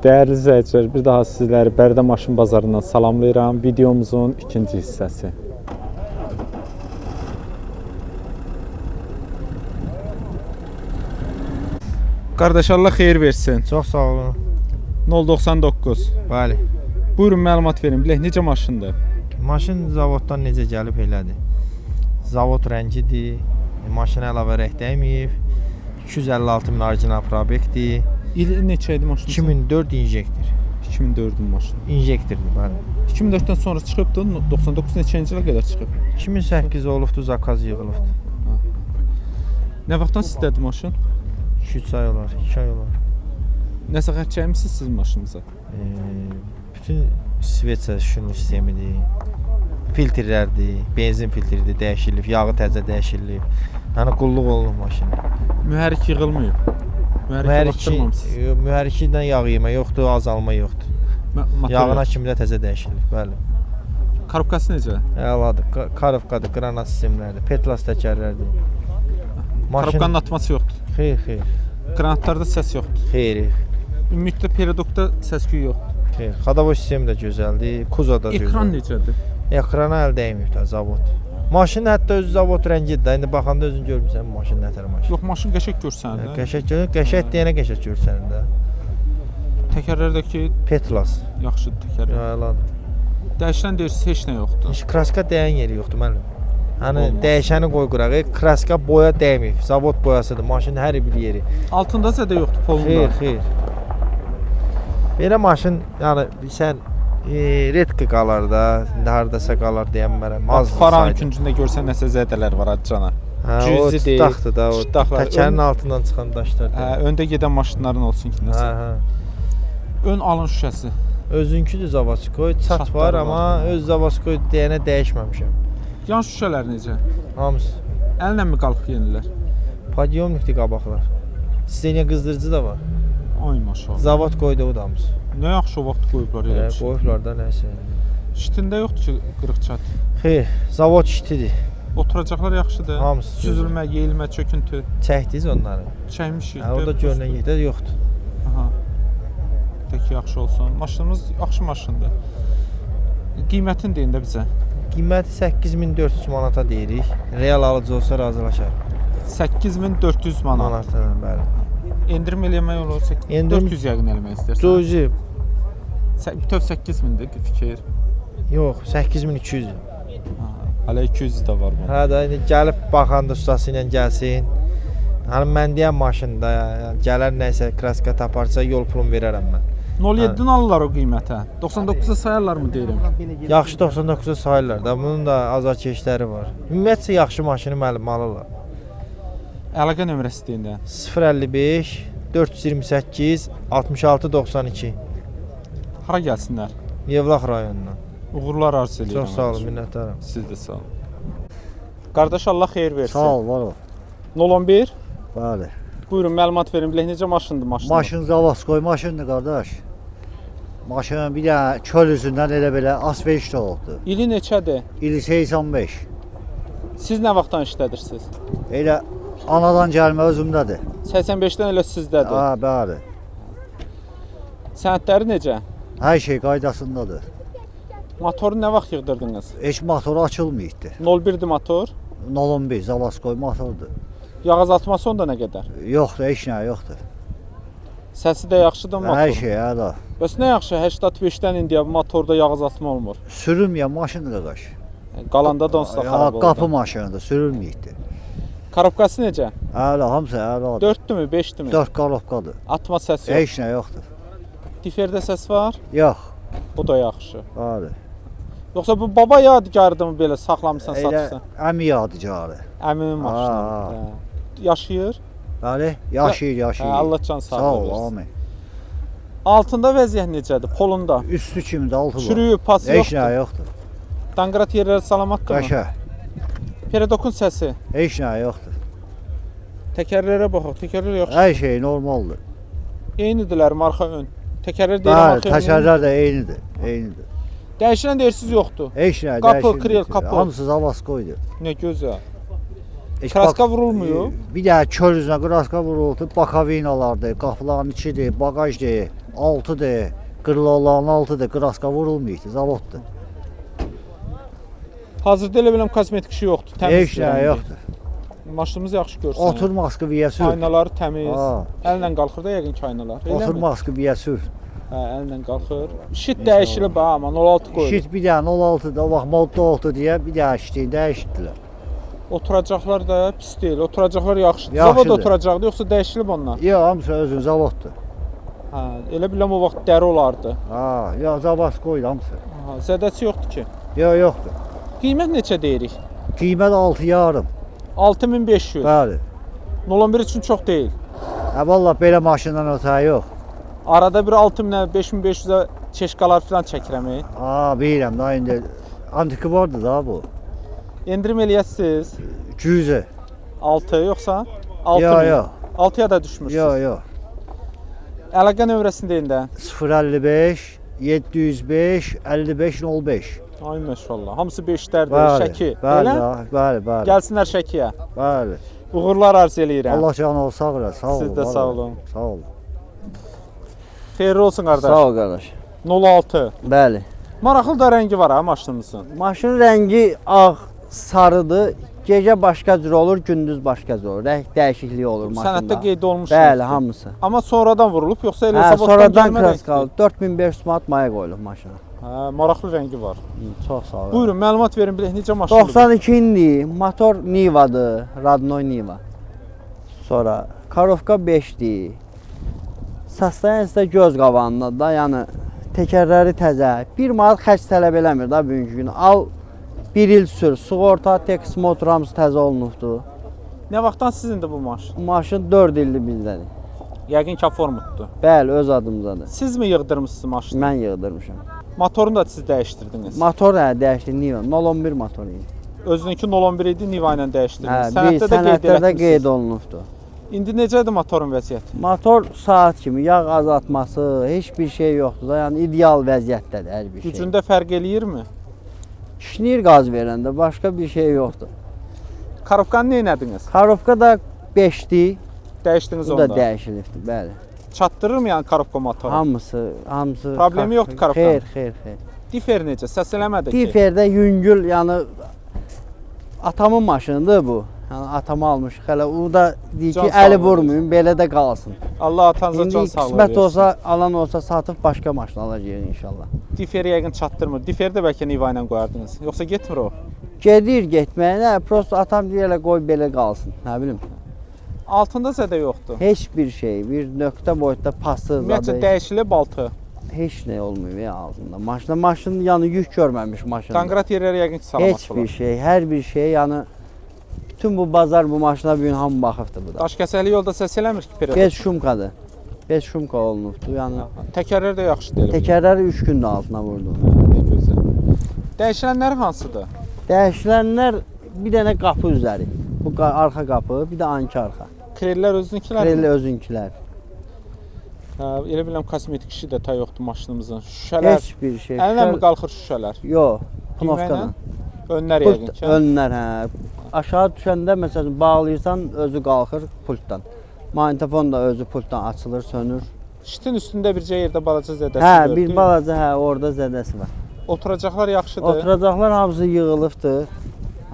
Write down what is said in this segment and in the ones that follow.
Değerli izləyicilər, bir daha sizləri Bərdə Maşın Bazarından salamlayıram. Videomuzun ikinci hissəsi. Qardaş, Allah xeyir versin. Çox sağ olun. 099. Bəli. Buyurun, məlumat verin. Bilək, necə maşındır? Maşın zavoddan necə gəlib elədi? Zavod rəngidir. Maşına əlavə rəh dəyməyib. 256 min orijinal probekdir. İli neçə idi maşın? 2004 injektor. 2004-ün maşını. İnjektordur, bəli. 2004-dən sonra çıxıbdı, 99 neçənci ilə qədər çıxıb? 2008 olubdu, zakaz yığılıbdı. Nə vaxtdan sizdədir maşın? 2-3 ay olar, 2 ay olar. Nəsə xərc çəkmisiniz siz maşınıza? Bütün sveç şunun sistemidir. Filtrlərdir, benzin filtridir, dəyişilib, yağı təzə dəyişilib. Yəni qulluq olunub maşın. Mühərrik yığılmayıb. Mühərrikdən yağ yemə yoxdur, azalma yoxdur. Yağına kimi də təzə dəyişilib, bəli. Korobkası necə? Əladır, korobkadır, qranat sistemlərdir, petlas təkərlərdir. Korobkanın atması yoxdur? Xeyr. Qranatlarda səs yoxdur? Xeyr. Ümumiyyətlə periodokda səs-küy yoxdur? Xeyr, xadavoy sistemi də gözəldir, kuza da gözəldir. Ekran necədir? Ekrana əl dəyməyib də zavod. Maşın hətta özü zavod rəngidir də. İndi baxanda özün görmüsən maşın nətər maşın. Yox, maşın qəşəng görsənir də. Qəşəng deyənə qəşəng görsənir də. Təkərlərdəki petlas yaxşıdır təkərlər. Əladır. Dəyişən deyirsiniz, heç nə yoxdur. Heç kraska dəyən yeri yoxdur müəllim. Hani dəyişəni qoy qurağı, kraska boya dəyməyib. Zavod boyasıdır. Maşının hər bir yeri. Altında zədə yoxdur polunda. Xeyr. Belə maşın, yəni sən redki qalar da, indi hardasa qalar deyənmərəm. Faran üçüncündə görsən nəsə zədələr var acana. Cüzi deyil. Çıxdaqdır da, o təkərin altından çıxan daşlar. Öndə gedən maşınların olsun ki, nəsə. Ön alın şüşəsi. Özünküdür Zavaskoy, çat var, amma öz Zavaskoy deyənə dəyişməmişəm. Yan şüşələr necə? Hamısı. Əllə mi qalxıb yenilər? Podyomnikdir qabaqlar. Sistemiya qızdırıcı da var. Ay maşallah. Zavod qoydu o da hamısı. Nə yaxşı vaxt qoyublar elə bir şey. Qoyublar da nəsə. Şitində yoxdur ki, qırıq-çat. Xeyr, zavod şitidir. Oturacaqlar yaxşıdır. Hamısı. Süzülmə, yeyilmə, çöküntü. Çəkdiniz onları? Çəkmişik. Orada görünən yerdə yoxdur. Aha. Tək yaxşı olsun. Maşınımız yaxşı maşındır. Qiymətini deyin də bizə. Qiyməti 8400 manata deyirik. Real alıcı olsa razılaşar. 8400 manat. Bəli. Endirim eləmək olur. 400 yəqin eləmək istərsən. Cüzi. Bütöv 8000-dir fikir. Yox, 8200. Hələ 200 də var bu. Hə də indi gəlib baxanda ustası ilə gəlsin. Hani mən deyən maşında gələr nəsə kraska taparsa yol pulunu verərəm mən. 07-dən alırlar o qiymətə. 99-a sayarlar mı deyirəm? Yaxşı 99-a sayırlar da. Bunun da azarkeşləri var. Ümumiyyətcə yaxşı maşını müəllim alırlar. Əlaqə nömrəsi deyin də. 055 428 66 92. Hara gəlsinlər? Yevlax rayonundan. Uğurlar arzu edirəm. Çox sağ olun, minnətdaram. Siz də sağ olun. Qardaş, Allah xeyir versin. Sağ ol, var ol. 011. Bəli. Buyurun, məlumat verin. Bilək necə maşındır maşın? Maşın Zavaskoy maşındır qardaş. Maşının bir dənə çöl üzündən elə belə asfaltda olubdu. İli neçədir? İli 85. Siz nə vaxtdan işlədirsiniz? Elə anadan gəlmə özümdədir. 85-dən elə sizdədir. Ha, bəli. Sənədləri necə? Hər şey qaydasındadır. Motoru nə vaxt yığdırdınız? Heç motoru açılmayıbdı. 01-dir motor. 011 Zavaskoy motordur. Yağ azaltması onda nə qədər? Yoxdur, heç nə yoxdur. Səsi də yaxşıdır motor. Hər şey, hələ. Bəs nə yaxşı, 85-dən indiyə motorda yağ azaltma olmur. Sürülməyən maşındır qardaş. Qalanda da onsuz da xarab oldu. Qapı maşınıdır, sürülməyibdi. Korobkası necə? Hələ, hamısı hələ. 4-dürmü, 5-dürmü? 4 korobkadır. Atma səsi yox. Heç nə yoxdur. Diferdə səs var? Yox. O da yaxşı. Bəli. Yoxsa bu baba yadigarıdırmı belə saxlamısan, satırsan? Əmi yadigarı. Əmimin maşını. Yaşayır? Bəli, yaşayır. Allah can sağlığı versin. Sağ ol, amin. Altında vəziyyət necədir? Polunda? Üstü kimdir, altı var. Çürüyüb, pası yoxdur? Heç nə yoxdur. Danqrat yerləri salamatdırmı? Qəşə. Peredokun səsi? Heç nə yoxdur. Təkərlərə baxaq, təkərlər yaxşı. Hər şey normaldır. Eynidirlər, marxa ön. Təkərlər deyirəm, Bəli, təkərlər də eynidir. Dəyişilən deyirsiz yoxdur. Heç nə Qapı, dəyişilmir. kril, qapı. Hamısı Zavaskoydur. Nə gözəl. Kraska vurulmuyor. Bir də çöl üzünə kraska vuruldu. Bakavinalardır, qapıların içidir, bagajdır. 6'dır. Qırılan 6'dır. Qıraska vurulmayıbdı, zavoddur. Hazırda elə biləm kosmetik işi yoxdur, təmiz. Heç nə yoxdur. Maşınımız yaxşı görsün. Oturma askıya sür. Aynaları təmiz. Ha. Əllə qalxır da yəqin ki aynalar. Eləmi? Oturma askıya sür. Hə, əllə qalxır. Şit dəyişilib ha, amma 06 qoyulub. Şit bir dənə 16'da, o vaxt modda oldu deyə bir dənə şitini dəyişdilər. Oturacaqlar da pis deyil. Oturacaqlar yaxşıdır. Yaxşıdır. Zavod oturacaqdı yoxsa dəyişilib onlar? Yox, hamısı özün zavoddur. Hə, elə biləm o vaxt dəri olardı. Ha, ya zavaz qoydu hamısı. Ha, zədəsi yoxdur ki. Yox, yoxdur. Qiymət neçə deyirik? Qiymət 6,5. 6500. Bəli. 01 üçün çox deyil. Ha vallah belə maşından ötəyi yox. Arada bir 6000-ə, 5500-ə çeşkalar falan çəkirəm. Ha, bilirəm da indi antiki vardı da bu. Endirim eləyəsiz. 200'e. 6 yoxsa 6000. Yox, yox. 6-ya da düşmürsüz. Yox, yox. Əlaqə nömrəsini deyin də. 055 705 55 05. Ay maşallah. Hamısı 5-lərdir, Bəli. Şəki. Bəli, Elə? da, bəli, bəli. Gəlsinlər Şəkiyə. Bəli. Uğurlar arzu eləyirəm. Allah canı sağ ola, sağ olun. Siz də sağ olun. Sağ olun. Xeyirli olsun qardaş. Sağ ol qardaş. 06. Bəli. Maraqlı da rəngi var ha maşınımızın. Maşının rəngi ağ, sarıdır. Gecə başqa cür olur, gündüz başqa cür olur. Rəng dəyişikliyi olur maşında. Sənəddə qeyd olmuş. Bəli, hamısı. Amma sonradan vurulub yoxsa elə Hə, zavoddan sonradan gəlmə kraska rəngdir? alıb. 4500 manat maya qoyulub maşına. Hə, maraqlı rəngi var. Çox sağ ol. Buyurun, məlumat verin bilək necə maşındır? 92 indi, motor Niva'dır, Radnoy Niva. Sonra Karovka 5'dir. Sastayansı da göz qabağında da, yəni təkərləri təzə. 1 manat xərc tələb eləmir da bugünkü gün. Al 1 il sür, sığorta, Tex motor hamısı təzə olunubdur. Nə vaxtdan sizindir bu maşın? Maşın 4 ildir bizdədir. Yəqin ki, formutdur. Bəli, öz adımızdadır. Siz mi yığdırmısınız maşını? Mən yığdırmışam. Motorunu da siz dəyişdirdiniz. Motor dəyişdi, Niva 011 motor idi. Özününki 011 idi, Niva ilə Hə, dəyişdirdiniz. bir sənədlərdə qeyd etmisiniz. olunubdur. İndi necədir motorun vəziyyəti? Motor saat kimi yağ azaltması, heç bir şey yoxdur da, yəni ideal vəziyyətdədir hər bir şey. Gücündə fərq eləyirmi? Şnir qaz verəndə başqa bir şey yoxdur. Karovkanı nə etdiniz? Karovka da 5'di, Dəyişdiniz bu onu da da. dəyişilibdir, bəli. Çatdırırmı yəni karovka motoru? Hamısı. Problemi yoxdur Karovkanın? Xeyr. Difer necə? Səs eləmədi ki. Diferdə yüngül, yəni atamın maşınıdır bu. Yəni atamı almışıq hələ. O da deyir Can ki, sağlığı əli vurmayın, belə də qalsın. Allah atanıza İndi can sağlığı qismət versin. olsa, alan olsa satıb başqa maşın alacağıq inşallah. Diferi yəqin çatdırmır. Diferi də bəlkə Niva ilə qoyardınız. Yoxsa getmir o? Gedir getməyinə, prosto atam deyir elə qoy belə qalsın, nə bilim. Altında zədə yoxdur. Heç bir şey, bir nöqtə boyutda pası, Ümumiyyətcə zadı, dəyişilib altı. heç nə olmuyor ya altında. Maşının yəni yük görməmiş maşın. Qanqrat yerləri yəqin ki salamat Heç bir şey, hər bir şey, yəni bütün bu bazar bu maşına bu gün hamı baxıbdı bu da. Daş kəsəli yolda səs eləmir ki period. 5 şumkadır. 5 şumka olunubdu. Yəni Təkərlər də yaxşı deyil. təkərləri 3 gündə altına vurdu. Nə gözəl. Dəyişilənlər hansıdır? Dəyişilənlər bir dənə qapı üzəri. Bu arxa qapı, bir də anki arxa. Krellər özününkilər Krelli mi? özünkilər. Hə, elə biləm kosmetik işi də tay yoxdur maşınımızın. Şüşələr. Heç bir şey. Əllə mi qalxır şüşələr? Yox, pnovkadan. Önlər yəqin Pult ki. önlər hə. Aşağı düşəndə məsələn bağlayırsan özü qalxır pultdan. Maqnitofon da özü pultdan açılır, sönür. Şitin üstündə bircə yerdə balaca zədəsi Hə, gördük. bir balaca hə orada zədəsi var. Oturacaqlar yaxşıdır. Oturacaqlar hamısı yığılıbdır.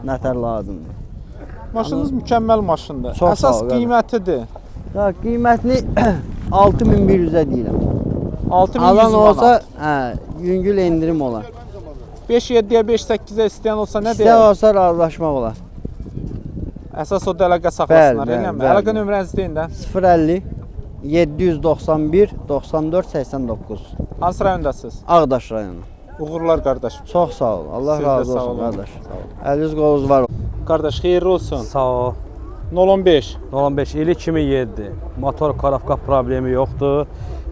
Nətər lazımdır. Maşınınız mükəmməl maşındır. Çox sağ Əsas ol, qiymətidir. Ya qiymətini 6100-ə deyirəm. 6100 Alan olsa, manat. hə, yüngül endirim olar. 5-7-yə 5-8-ə istəyən olsa nə İstər deyər? olsa razılaşmaq olar. Əsas o da əlaqə saxlasınlar, Bəli, eləmi? bəli, Əlaqə bəli. nömrənizi deyin də. 050 791 94 89. Hansı rayondasınız? Ağdaş rayonu. Uğurlar qardaşım. Çox sağ ol. Allah Siz də razı sağ olsun olun. qardaş. Əliniz qolunuz var. Qardaş, xeyirli olsun. Sağ ol. 015. 15 ili 2007. Motor karavka problemi yoxdur.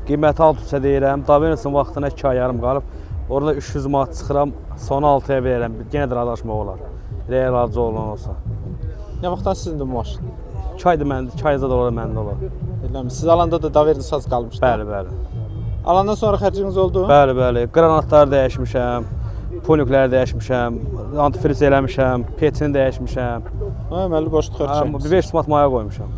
Qiyməti 600-ə deyirəm. Davenesin vaxtına 2 ay yarım qalıb. Orada 300 manat çıxıram, sonu 6-ya verirəm. Yenə də razılaşmaq olar. Real alıcı olan olsa. Nə vaxtdan sizindir bu maşın? 2 aydır məndə, 2 ayda da olar məndə olar. Eləmi? Siz alanda da daverli saz qalmışdı. Bəli, bəli. Alandan sonra xərciniz oldu? Bəli, bəli. Qranatları dəyişmişəm, ponikləri dəyişmişəm, antifriz eləmişəm, petini dəyişmişəm. Hə, əməlli boşluq xərc Hə, çəkmişsiniz. 500 manat maya qoymuşam.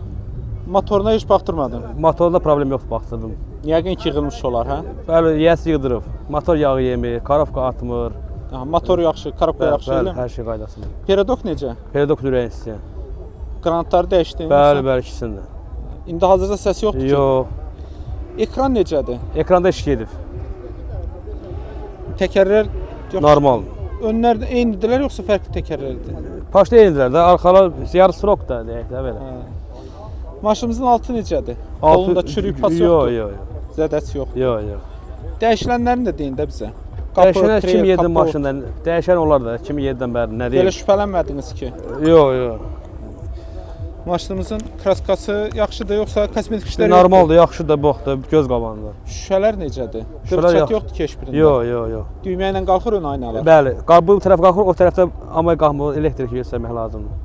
Motoruna heç baxdırmadın. Motorda problem yoxdur, baxdırdım. Yəqin ki, yığılmış olar, hə? Bəli, yəs yığdırıb. Motor yağı yemir, karovka atmır. Aha, motor yaxşı, korobka yaxşı Bəli, elə. hər şey qaydasında. Peredok necə? Pedok ürəyin istəyən. Qranatları dəyişdin? Bəli, bəli, ikisində. İndi hazırda səs yoxdur ki. Yox. Ekran necədir? Ekranda iş gedib. Təkərlər yox. Normal. Önlər eynidirlər yoxsa fərqli təkərlərdir? Paşda eynidilər də, arxalar yarı srok da deyək də belə. Maşınımızın altı necədir? Kolunda çürük pas yoxdur. Yox, yox. Zədəsi yox. Yox, yox. Dəyişilənlərini də deyin də bizə. Dəyişənlər 2007 maşından, dəyişən olar da 2007-dən bəri nə Belə deyim? şübhələnmədiniz ki. Yox, yox. Maşınımızın kraskası yaxşıdır yoxsa kosmetik işlər Normaldır, yaxşıdır, boxdur, göz qabağında. Şüşələr necədir? Şüşələr Qırçat yox. yoxdur ki heç birində. Yox, yox, yox. Düymə ilə qalxır ön aynalar. Bəli, bu tərəf qalxır, o tərəfdə amma qalxmır, elektrik göstərmək lazımdır.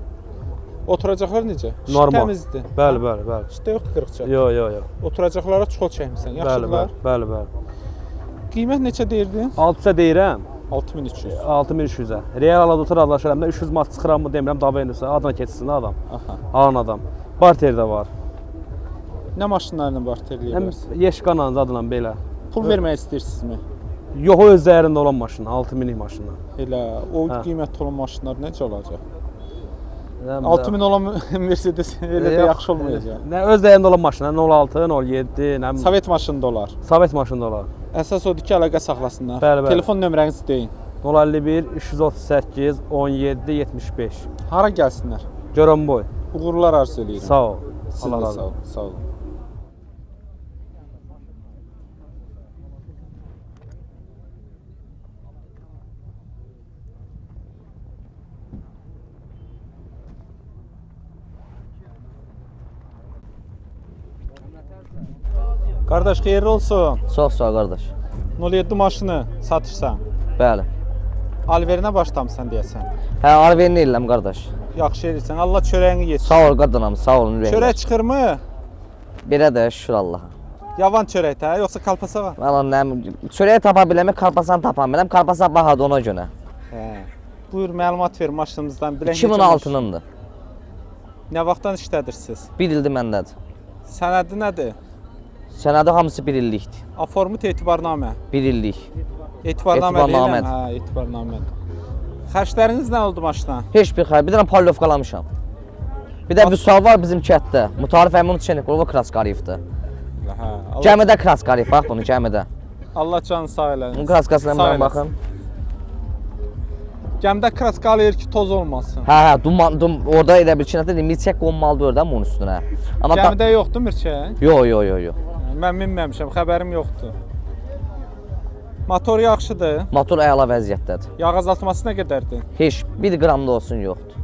Oturacaqlar necə? Normal. Təmizdir. Bəli, bəli, bəli. İşdə yoxdur qırçat. Yox, yox, yox. Oturacaqlara çuxol çəkmisən. Bəli, Yaxşıdırlar. bəli, bəli, bəli. Qiymət neçə deyirdin? 600-ə deyirəm, 6300. 6300-ə. Real aladotur adlaşıram da 300 mat çıxıram mı demirəm, dava edirsə, adına keçsin adam. Aha. Alan adam. Barter də var. Nə maşınlarla barter Həm eləyirsiniz? Yeşqanla adla belə. Pul vermək istəyirsinizmi? Yox, o öz dəyərində olan maşın, 6000-lik maşınla. Elə o Hə. qiymətli olan maşınlar necə olacaq? Həm də- 6000 olan Mercedes elə də Yox. yaxşı olmayacaq. Nə öz dəyərində olan maşın, 06, 07, nə Sovet maşınında olar. Sovet maşında olar. Əsas odur ki, əlaqə saxlasınlar. Bəli, bəli. Telefon nömrənizi deyin. 051 338 17 75. Hara gəlsinlər? Görənboy. Uğurlar arzu eləyirəm. Sağ ol. Siz Allah də razı sağ olun. Sağ olun. Qardaş, xeyirli olsun. Çox sağ ol qardaş. 07 maşını satırsan. Bəli. Alverinə başlamısan deyəsən. Hə, Arverini eləm qardaş. Yaxşı edirsən. Allah çörəyini yesin. Sağ ol qadınam, sağ olun ürəyim. Çörək çıxırmı? Belə də şükür Allaha. Yavan çörək də, yoxsa kalpasa var? Valla nə çörəyi tapa biləmi, karpasan tapa biləm. Karpasa bahadır ona görə. Hə. Buyur məlumat ver maşınımızdan. Bilək 2006-nındır. Nə vaxtdan işlədirsiniz? 1 ildir məndədir. Sənədi nədir? Sənədi hamısı 1 illikdir. Aformut etibarnamə. 1 illik. Etibarnamə Etibarnamə. deyiləm. Hə, etibarnamə. Xərcləriniz nə oldu maşına? Heç bir xeyir. Bir dənə palyovkalamışam. Bir də Vüsal var bizim kətdə. Mutarif Əmin Çenikov Kraskariyevdir. Hə. Gəmidə Kraskariyev, bax bunu gəmidə. Allah canı sağ eləsin. Bunun kraskasına Sağ mən eləsin. baxın. Gəmdə kraska alır ki, toz olmasın. Hə, orada elə bir kinətdə milçək qonmalıdır orada bunun üstünə. Amma Gəmidə yoxdur mirçək? Yox, yox, yox, yox. Mən minməmişəm, xəbərim yoxdur. Motor yaxşıdır. Motor əla vəziyyətdədir. Yağ azaltması nə qədərdir? Heç 1 qram da olsun yoxdur.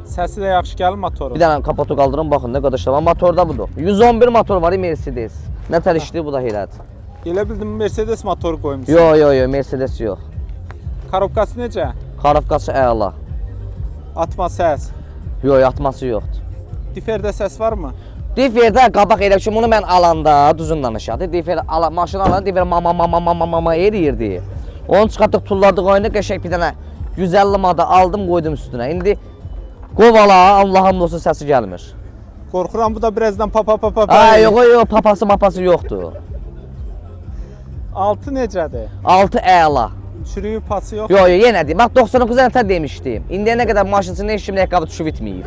Səsi də yaxşı gəlir motorun. Bir dənə kapotu qaldırın, baxın nə qardaşlar. Amma motorda budur. 111 motor var Mercedes. Nə tər işdir bu da elədir. Elə bildim Mercedes motoru qoymuşsun. Yox, yox, yox, Mercedes yox. Korobkası necə? Karovkası əla. Atma səs. Yox, yatması yoxdur. Diferdə səs varmı? Diferdə qabaq elə ki, bunu mən alanda düzün danışadı. Difer maşını alanda difer mama eləyirdi. Onu çıxartdıq, tullardıq oyunda qəşəng bir dənə 150 mada aldım, qoydum üstünə. İndi qovala, Allahım olsun səsi gəlmir. Qorxuram bu da birazdan papa. Ay, yox, papası mapası yoxdur. Altı necədir? 6 əla. Çürüyü pası yox. Yox, yox, yenə deyim. Bax 99 nətər demişdim. İndiyə nə qədər maşının heç kimin ayaqqabı düşüb bitməyib.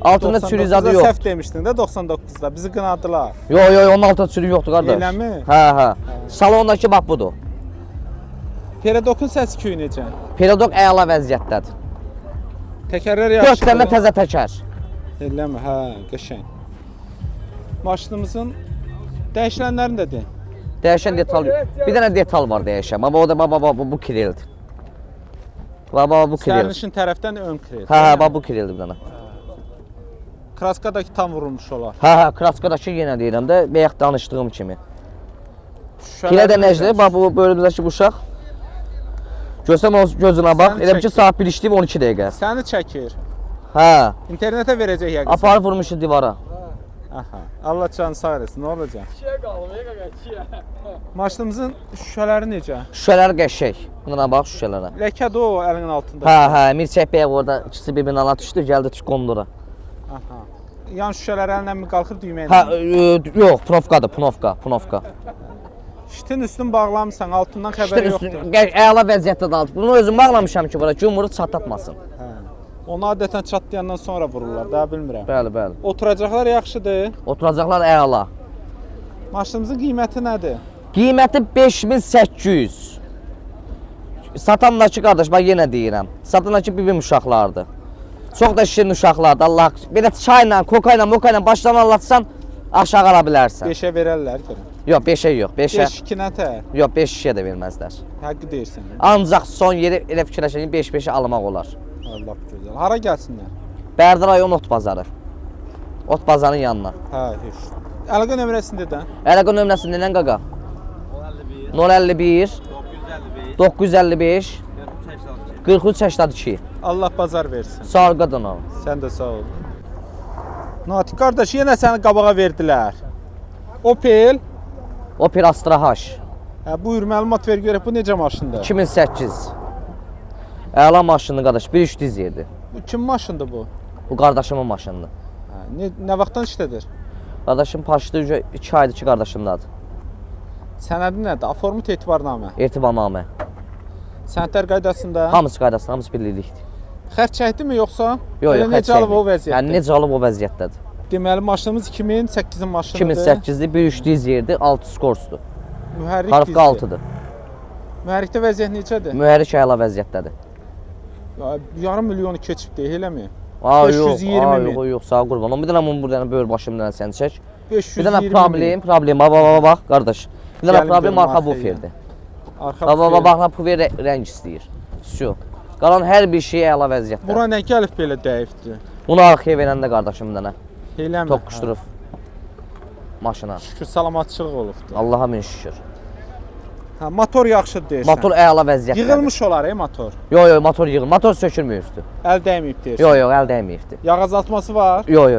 Altında çürük zadı 99-da yox. səhv demişdin də 99-da. Bizi qınadılar. Yox, yox, onun altında çürük yoxdur qardaş. Eləmi? Hə, hə. Salondakı bax budur. Peredokun səs küyü necə? Pedok əla vəziyyətdədir. Təkərlər 4 yaxşıdır. dənə təzə təkər. Eləmi? Hə, qəşəng. Maşınımızın dəyişilənlərini də de. Dəyişən detal. Bir dənə detal var dəyişən. Baba o da baba bu kirildir. Baba bu kirildir. Sərnişin tərəfdən ön kredi. Hə, hə, bax bu kirildir bir dənə. Kraskadakı tam vurulmuş olar. Hə, hə, kraskadakı yenə deyirəm də, bayaq danışdığım kimi. Şüşələr Kilə də necə? necədir? Bax bu bölümdəki bu uşaq. Görsəm o gözünə bax. Səni Elə bir ki çəkir. saat 1 işləyib 12 dəqiqə. Səni çəkir. Hə. İnternetə verəcək yəqin. Aparıb vurmuşdu divara. Aha. Allah canı sağ eləsin. Nə olacaq? Maşınımızın şüşələri necə? Şüşələr qəşəng. Buna bax şüşələrə. Ləkədir o əlinin altında. Hə, hə, Mirçək bəy orada ikisi bir-birinə ala düşdü, gəldi qondura. Aha. yan şüşələr əllə mi qalxır düymə ilə? Hə, yox, pnovkadır, pnovka. Şitin üstün bağlamısan, altından İşte xəbəri yoxdur. əla vəziyyətdə qaldı. Bunu özüm bağlamışam ki, bura gümrü çatlatmasın. Onu adətən çatlayandan sonra vururlar, daha bilmirəm. Bəli. Oturacaqlar yaxşıdır. Oturacaqlar əla. Maşınımızın qiyməti nədir? Qiyməti 5800. Satandakı qardaş, bax yenə deyirəm. Satandakı bibim uşaqlardır. Çox da şirin uşaqlardır. Allah belə çayla, kokayla, mokayla başdan anlatsan aşağı ala bilərsən. 5-ə verərlər görüm. Yox, 5-ə yox, 5-ə. 5-2 nətər? Yox, 5-2-yə də verməzlər. Həqqi deyirsən. Ancaq son yeri elə fikirləşən 5-5-ə almaq olar. Allah gözəl. Hara gəlsinlər? Bərdə rayon ot bazarı. Ot bazarının yanına. Hə, heç. Əlaqə nömrəsində də. Əlaqə nömrəsi nəylə qaqa? 051 955 4382. Allah bazar versin. Sağ ol qadın ol. Sən də sağ ol. Natiq qardaş, yenə səni qabağa verdilər. Opel. Opel Astra H. Hə, buyur məlumat ver görək bu necə maşındır? 2008. Əla maşınlı qardaş, 1.3 diz yerdi. Bu kim maşındır bu? Bu qardaşımın maşınıdır. Hə, nə vaxtdan işlədir? Qardaşım paşdı 2 aydır ki qardaşımdadır. Sənədi nədir? Aformut etibarnamə. İrtibanamə. Sənədlər qaydasında. Hamısı qaydasında, hamısı birlikdir. Xərc çəkdimi yoxsa? Yox, Elə necə alıb o vəziyyətdə? Yəni necə alıb o vəziyyətdədir. Deməli maşınımız 2008-in maşınıdır. 2008-dir, 1.3 diz yerdi, 6 skorsdur. Mühərrik Karofka dizli. 6-dır. Mühərrikdə vəziyyət necədir? Mühərrik əla vəziyyətdədir. Yarım milyonu keçib deyil, eləmi? Aa, 520 min. yox, sağ qurban. Bir dənə bunu buradan böyür başımdan sən çək. 520 Bir dənə problem, bax, qardaş. Bir dənə Gəlin problem görüm arxa arxaya. buferdir. Arxa Bax, bufer rəng istəyir. Всё. Qalan hər bir şey əla vəziyyətdə. Bura nə gəlib belə dəyibdir? Bunu arxaya verəndə qardaşım bir dənə Eləmi? toqquşdurub maşına. Şükür salamatçılıq olubdur. Allaha min şükür. Hə, motor yaxşıdır deyirsən. Motor əla vəziyyətdədir. Yığılmış olar, motor. Yox, motor yığıl. Motor sökülməyibdi. Əl dəyməyib deyirsən. Yox, əl dəyməyibdi. Yağ azaltması var. Yox.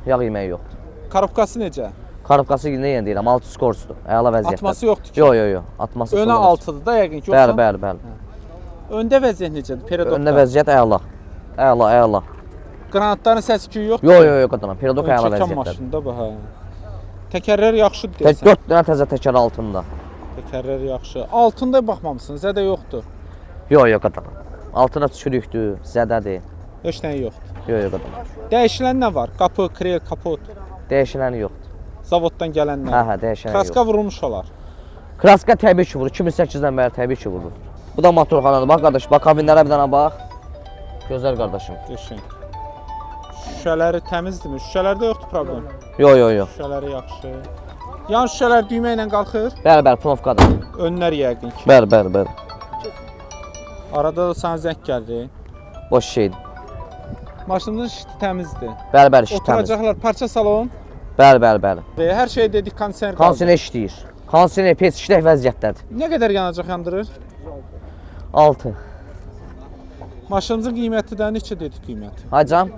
Yağ yeməyi yoxdur. Karobkası necə? Karobkası nə yəni deyirəm, 6 skorsdur. Əla vəziyyətdə. Atması yoxdur ki. Yox. Atması. Önə 6-dır da yəqin ki. yoxsa- Bəli. Öndə vəziyyət necədir? Peredokda. Öndə vəziyyət əla. Əla. Qranatların səsi küyü yoxdur. Yox, qadınam. Peredok əla Çəkən vəziyyətdədir. maşında bu, hə. Təkərlər yaxşıdır Tək deyirsən. 4 dənə təzə təkər altında. Təkərlər yaxşı. Altında baxmamısınız, zədə yoxdur. Yox, qadınam. Altına çürükdür, zədədir. Heç nə yoxdur. Yox, qadınam. Dəyişilən nə var? Qapı, krel, kapot. Dəyişiləni yoxdur. Zavoddan gələnlər. Hə, dəyişiləni Kraska yoxdur. vurulmuş olar. Kraska təbii ki vurur. 2008-dən bəri təbii ki vurur. Bu da motorxanadır. Bax qardaş, bax kabinlərə bir dənə bax. Gözəl qardaşım. Qəşəng. Şüşələri təmizdirmi? Şüşələrdə yoxdur problem. Yox. Şüşələri yaxşı. Yan şüşələr düymə ilə qalxır. Bəli, pnovkadır. Önlər yəqin ki. Bəli. Arada da sana zəng gəlir. Boş şeydir. Maşının şiti təmizdir. Bəli, şit təmiz. Oturacaqlar, parça salon. Bəli. Və hər şey dedik kondisioner qaldı. Kondisioner işləyir. Kondisioner pes işlək vəziyyətdədir. Nə qədər yanacaq yandırır? 6. Maşınımızın qiyməti də neçə dedik qiyməti? Hacam,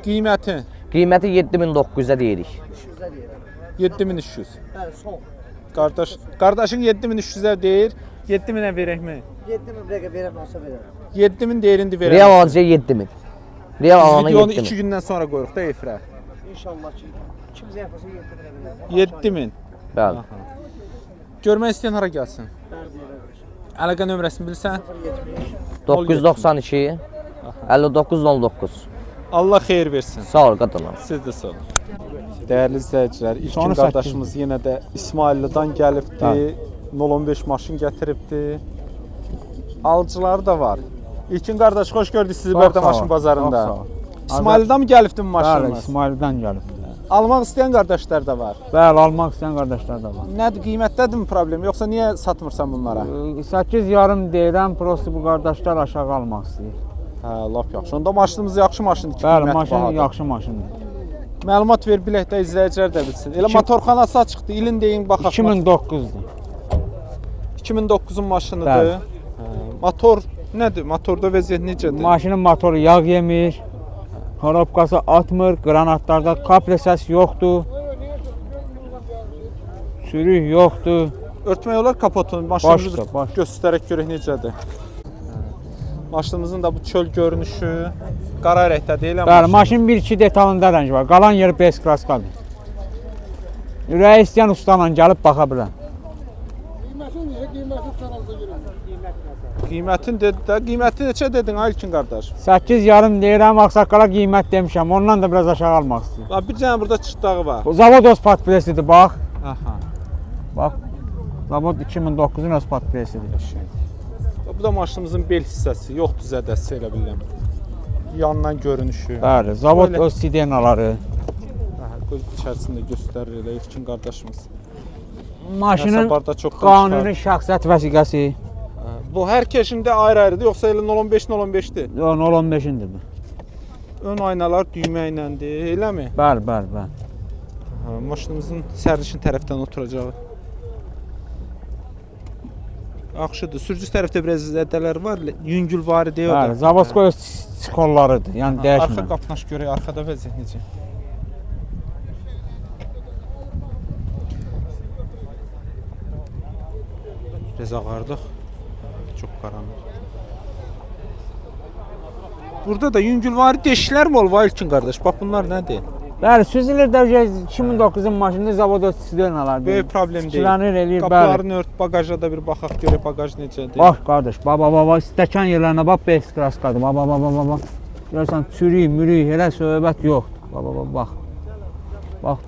Qiyməti qiyməti 7900-ə deyirik. 7300. Bəli, son. Qardaşın 7300-ə deyir. 7000-ə verəkmi? 7000 dəqiqə verəm, olsa verərəm. 7000 deyir indi verəm. Real alıcıya 7000. Real alana Videonu 7000. 2 gündən sonra qoyuruq da efirə. İnşallah ki, kim zəfəsə 7000 verərəm. 7000. Bəli. Görmək istəyən hara gəlsin? Əlaqə nömrəsini bilsən? 992 5909. Allah xeyir versin. Sağ ol qadınlar. Siz də sağ olun. Dəyərli izləyicilər, ilkin qardaşımız yenə də İsmaillidən gəlibdi. 015 maşın gətiribdi. Alıcıları da var. İlkin qardaş, xoş gördük sizi Bərdə maşın bazarında. İsmaillidən mi gəlibdi bu maşınımız? Bəli, İsmaildən gəlib. Almaq istəyən qardaşlar da var. Bəli, almaq istəyən qardaşlar da var. Nədir, qiymətdədirmi problem, yoxsa niyə satmırsan bunlara? 8 yarım deyirəm, prosto bu qardaşlar aşağı almaq istəyir. Hə, lap yaxşı. Onda maşınımız yaxşı maşındır ki, Bəli, qiyməti maşın bahadır. yaxşı maşındır. Məlumat ver bilək də izləyicilər də bilsin. Elə motorxanası açıqdır, ilin deyin baxaq. 2009-dur. 2009-un maşınıdır. Bəli. Motor nədir? Motorda vəziyyət necədir? Maşının motoru yağ yemir, korobkası atmır, qranatlarda kaplə səs yoxdur, sürük yoxdur. Örtmək olar kapotunu, maşınımızı Başsa, baş. göstərək görək necədir. Maşınımızın da bu çöl görünüşü qara rəngdə deyil Bəli, maşın 1-2 detalında rəng var. Qalan yeri bes kraskadır. Ürəyi istəyən ustala gəlib baxa bilər. Qiymətin dedi də, qiyməti neçə dedin ay İlkin qardaş? 8,5 deyirəm, ağsaqqala qiymət demişəm. Ondan da biraz aşağı almaq istəyirəm. Bax bir dənə burada çıxdağı var. Bu Zavod öz patpresidir, bax. Aha. Bax. Zavod 2009-un öz patpresidir. Bu da maşınımızın bel hissəsi, yoxdur zədəsi elə bilirəm. Yandan görünüşü. Bəli, zavod Böyle. öz sidenaları. Qoy içərisində göstərir elə İlkin qardaşımız. Maşının Həsəbarda çox qanuni şəxsiyyət vəsiqəsi. Bu hər keşində ayrı-ayrıdır, yoxsa elə 015-015-dir? 015-indir bu. Ön aynalar düymə iləndir, eləmi? Bəli, bəli, bəli. Maşınımızın sərnişin tərəfdən oturacağı. Yaxşıdır. Sürücü tərəfdə biraz zədələr var, yüngül vari deyil. Bəli, Zavodskoy öz skollarıdır, yəni Arxa dəyişmir. qapınaş görək, arxada vəziyyət necə? Biraz ağardıq. Çox qaranlıq. Burada da yüngülvari deşiklər mi olub İlkin qardaş? Bax bunlar nədir? Bəli, süzülür də 2009-un maşında zavod öz sidenaları. Böyük problem deyil. Kilənir eləyir, bəli. Qapılarını ört, bagaja da bir baxaq görək baqaj necədir. Bax qardaş, baba, stəkan yerlərinə bax, bes kraskadır. Baba. Görürsən, çürük, mürük, elə söhbət yoxdur. Bax.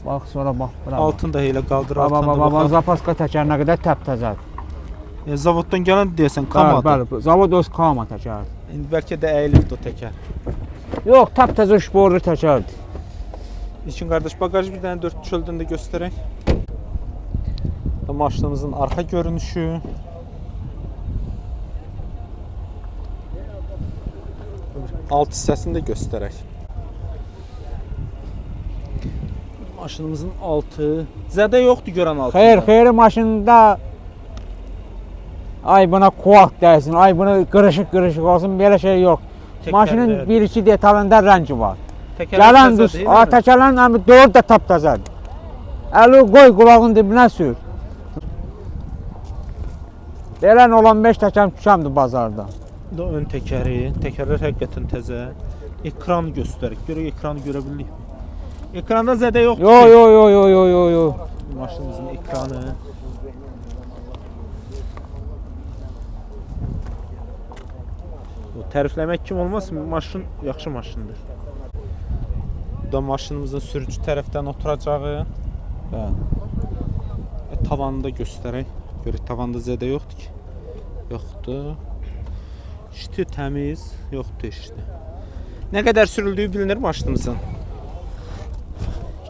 Bax, sonra bax, bura. Altını da elə qaldır, altını da Baba, baxaq. zapaska təkərinə qədər təptəzədir. Zavoddan gələn deyəsən kamadır. Bəli, zavod öz kama təkəridir. İndi bəlkə də əyilibdir o təkər. Yox, təptəzə şborlu təkərdir. İlkin qardaş, baqajı bir dənə 4 çöldən də göstərək. Maşınımızın arxa görünüşü. Alt hissəsini də göstərək. Maşınımızın altı. Zədə yoxdur görən altında. Xeyr, maşında ay buna kuak dəysin, ay buna qırışıq olsun, belə şey yox. Maşının 1-2 detalında rəngi var. Gələn düz, təkərlərin əmi 4 də taptazədir. Əli qoy qulağın dibinə sür. Belən olan 5 təkəm tükəmdir bazarda. Bu da ön təkəri. Təkərlər həqiqətən təzə. Ekranı göstərik. Görək ekranı görə bildik mi? Ekranda zədə yoxdur. Yox. Maşınımızın ekranı. Tərifləmək kim olmaz, maşın yaxşı maşındır. Bu da maşınımızın sürücü tərəfdən oturacağı. Tavanını da göstərək. Görək tavanda zədə yoxdur ki. Yoxdur. İşte təmiz, yoxdur işte. Nə qədər sürüldüyü bilinir maşınımızın?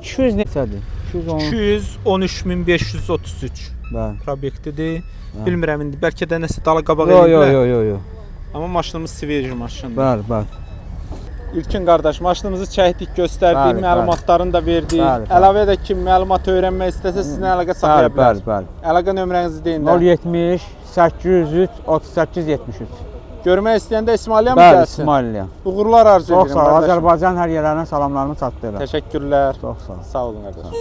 200 neçədir? 213.533 Bəli. proyektidir. Bilmirəm indi bəlkə də nəsə dala qabaq eləyiblər. Yox. Amma maşınımız svej maşındır. Bəli. İlkin qardaş, maşınımızı çəkdik, göstərdik, Bəli, məlumatlarını da verdik. Bəli. Əlavə də kim məlumat öyrənmək istəsə sizinlə əlaqə saxlaya bilər. Bəli. Əlaqə nömrənizi deyin də. 070 803 38 73. Görmək istəyəndə İsmailiyyə mi Bəli, gəlsin? İsmailiyyə. Uğurlar arzu Çox edirəm sağ ol. qardaşım. Azərbaycan hər yerlərinə salamlarımı çatdırıram. Təşəkkürlər. Çox sağ ol. Sağ olun qardaşım.